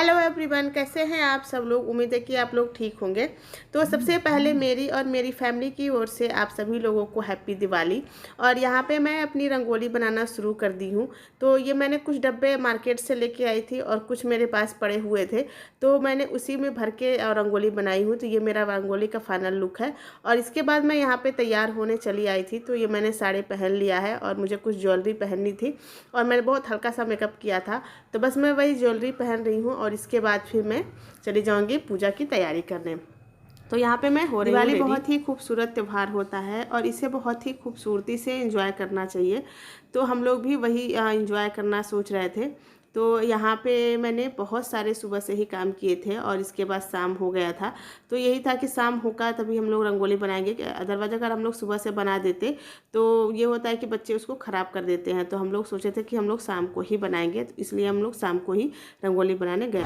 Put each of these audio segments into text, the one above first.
Hello everyone, कैसे हैं आप सब लोग। उम्मीद है कि आप लोग ठीक होंगे। तो सबसे पहले मेरी और मेरी फैमिली की ओर से आप सभी लोगों को हैप्पी दिवाली। और यहाँ पे मैं अपनी रंगोली बनाना शुरू कर दी हूँ। तो ये मैंने कुछ डब्बे मार्केट से लेके आई थी और कुछ मेरे पास पड़े हुए थे, तो मैंने उसी में भर के रंगोली बनाई हूँ। तो ये मेरा रंगोली का फाइनल लुक है। और इसके बाद मैं यहाँ पर तैयार होने चली आई थी, तो ये मैंने साड़ी पहन लिया है और मुझे कुछ ज्वेलरी पहननी थी और मैंने बहुत हल्का सा मेकअप किया था, तो बस मैं वही ज्वेलरी पहन रही हूँ। और इसके बाद फिर मैं चली जाऊंगी पूजा की तैयारी करने। तो यहाँ पे मैं हो रही हूँ। दिवाली बहुत ही खूबसूरत त्यौहार होता है और इसे बहुत ही खूबसूरती से एंजॉय करना चाहिए। तो हम लोग भी वही एंजॉय करना सोच रहे थे। तो यहाँ पे मैंने बहुत सारे सुबह से ही काम किए थे और इसके बाद शाम हो गया था। तो यही था कि शाम होगा तभी हम लोग रंगोली बनाएंगे, अदरवाइज अगर हम लोग सुबह से बना देते तो ये होता है कि बच्चे उसको ख़राब कर देते हैं। तो हम लोग सोचे थे कि हम लोग शाम को ही बनाएंगे, तो इसलिए हम लोग शाम को ही रंगोली बनाने गए।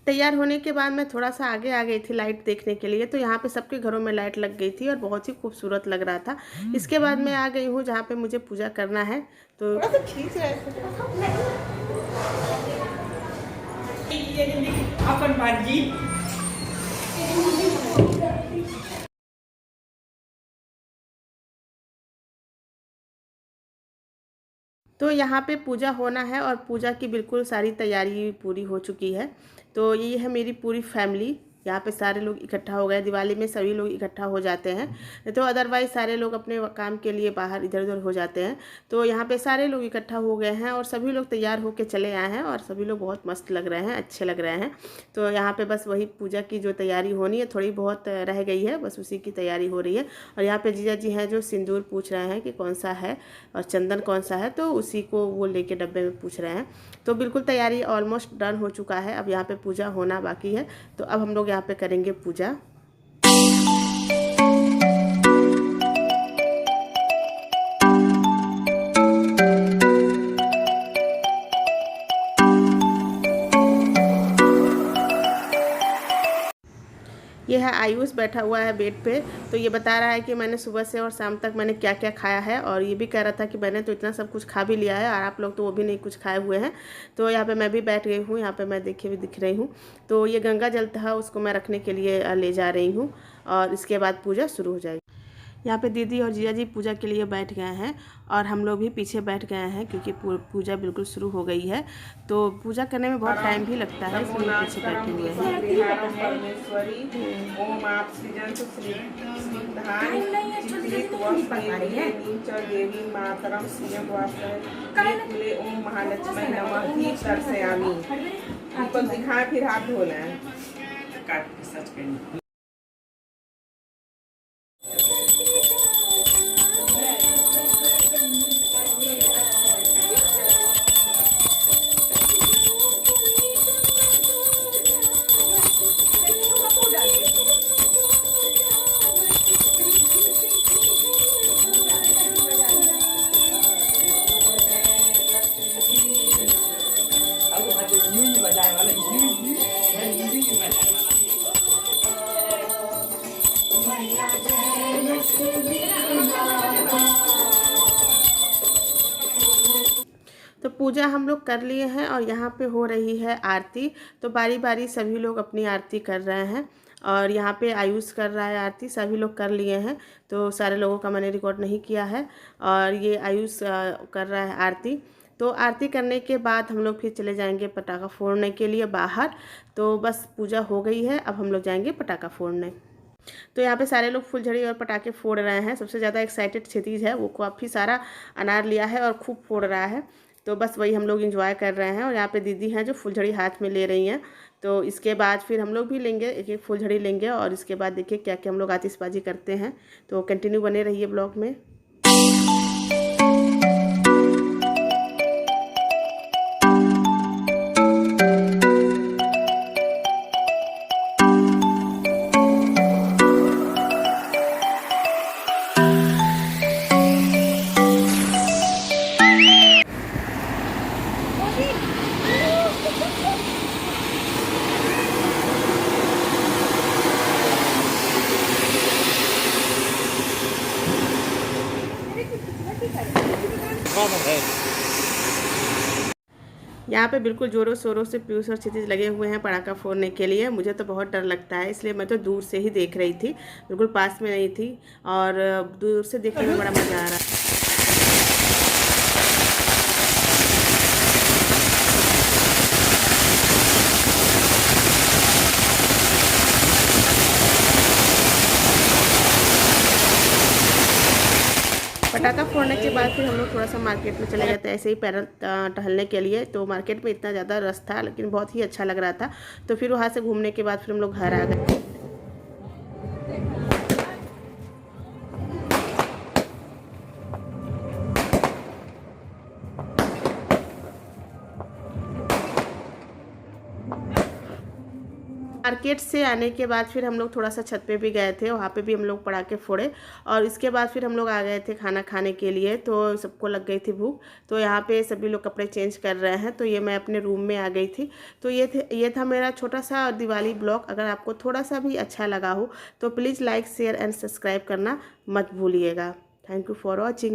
तैयार होने के बाद मैं थोड़ा सा आगे आ गई थी लाइट देखने के लिए। तो यहाँ पे सबके घरों में लाइट लग गई थी और बहुत ही खूबसूरत लग रहा था। इसके बाद मैं आ गई हूँ जहाँ पे मुझे पूजा करना है। तो खींच रहे तो यहाँ पे पूजा होना है और पूजा की बिल्कुल सारी तैयारी पूरी हो चुकी है। तो ये है मेरी पूरी फैमिली, यहाँ पे सारे लोग इकट्ठा हो गए। दिवाली में सभी लोग इकट्ठा हो जाते हैं, तो अदरवाइज़ सारे लोग अपने काम के लिए बाहर इधर उधर हो जाते हैं। तो यहाँ पे सारे लोग इकट्ठा हो गए हैं और सभी लोग तैयार होकर चले आए हैं और सभी लोग बहुत मस्त लग रहे हैं, अच्छे लग रहे हैं। तो यहाँ पे बस वही पूजा की जो तैयारी होनी है थोड़ी बहुत रह गई है, बस उसी की तैयारी हो रही है। और यहाँ पे जीजा जी हैं जो सिंदूर पूछ रहे हैं कि कौन सा है और चंदन कौन सा है, तो उसी को वो लेके डब्बे में पूछ रहे हैं। तो बिल्कुल तैयारी ऑलमोस्ट डन हो चुका है, अब यहाँ पे पूजा होना बाकी है। तो अब हम लोग यहाँ पे करेंगे पूजा। ये है आयुष बैठा हुआ है बेड पे। तो ये बता रहा है कि मैंने सुबह से और शाम तक मैंने क्या क्या खाया है, और ये भी कह रहा था कि मैंने तो इतना सब कुछ खा भी लिया है और आप लोग तो वो भी नहीं कुछ खाए हुए हैं। तो यहाँ पे मैं भी बैठ गई हूँ, यहाँ पे मैं देखे भी दिख रही हूँ। तो ये गंगा जल था, उसको मैं रखने के लिए ले जा रही हूँ और इसके बाद पूजा शुरू हो जाएगी। यहाँ पे दीदी और जीजा जी पूजा के लिए बैठ गए हैं और हम लोग भी पीछे बैठ गए हैं क्योंकि पूजा बिल्कुल शुरू हो गई है। तो पूजा करने में बहुत टाइम भी लगता है, इसलिए पीछे बैठे हुए हैं। तो पूजा हम लोग कर लिए हैं और यहाँ पे हो रही है आरती। तो बारी बारी सभी लोग अपनी आरती कर रहे हैं और यहाँ पे आयुष कर रहा है आरती, सभी लोग कर लिए हैं। तो सारे लोगों का मैंने रिकॉर्ड नहीं किया है और ये आयुष कर रहा है आरती। तो आरती करने के बाद हम लोग फिर चले जाएंगे पटाखा फोड़ने के लिए बाहर। तो बस पूजा हो गई है, अब हम लोग जाएंगे पटाखा फोड़ने। तो यहाँ पे सारे लोग फुलझड़ी और पटाखे फोड़ रहे हैं। सबसे ज़्यादा एक्साइटेड क्षितिज है, वो काफ़ी सारा अनार लिया है और खूब फोड़ रहा है। तो बस वही हम लोग एंजॉय कर रहे हैं। और यहाँ पे दीदी हैं जो फुलझड़ी हाथ में ले रही हैं। तो इसके बाद फिर हम लोग भी लेंगे, एक एक फुलझड़ी लेंगे और इसके बाद देखिए क्या क्या हम लोग आतिशबाजी करते हैं। तो कंटिन्यू बने रहिए ब्लॉग में। यहाँ पे बिल्कुल ज़ोरों शोरों से पीयूष और क्षितिज लगे हुए हैं पटाखा फोड़ने के लिए। मुझे तो बहुत डर लगता है, इसलिए मैं तो दूर से ही देख रही थी, बिल्कुल पास में नहीं थी, और दूर से देखने में बड़ा मज़ा आ रहा है। पटाखा फोड़ने के बाद फिर हम लोग थोड़ा सा मार्केट में चले गए थे, ऐसे ही पैदल टहलने के लिए। तो मार्केट में इतना ज़्यादा रश था, लेकिन बहुत ही अच्छा लग रहा था। तो फिर वहाँ से घूमने के बाद फिर हम लोग घर आ गए। मार्केट से आने के बाद फिर हम लोग थोड़ा सा छत पे भी गए थे, वहाँ पे भी हम लोग पटाखे फोड़े, और इसके बाद फिर हम लोग आ गए थे खाना खाने के लिए। तो सबको लग गई थी भूख, तो यहाँ पे सभी लोग कपड़े चेंज कर रहे हैं। तो ये मैं अपने रूम में आ गई थी। तो ये था मेरा छोटा सा दिवाली ब्लॉग। अगर आपको थोड़ा सा भी अच्छा लगा हो तो please like share and subscribe करना मत भूलिएगा। Thank you for watching.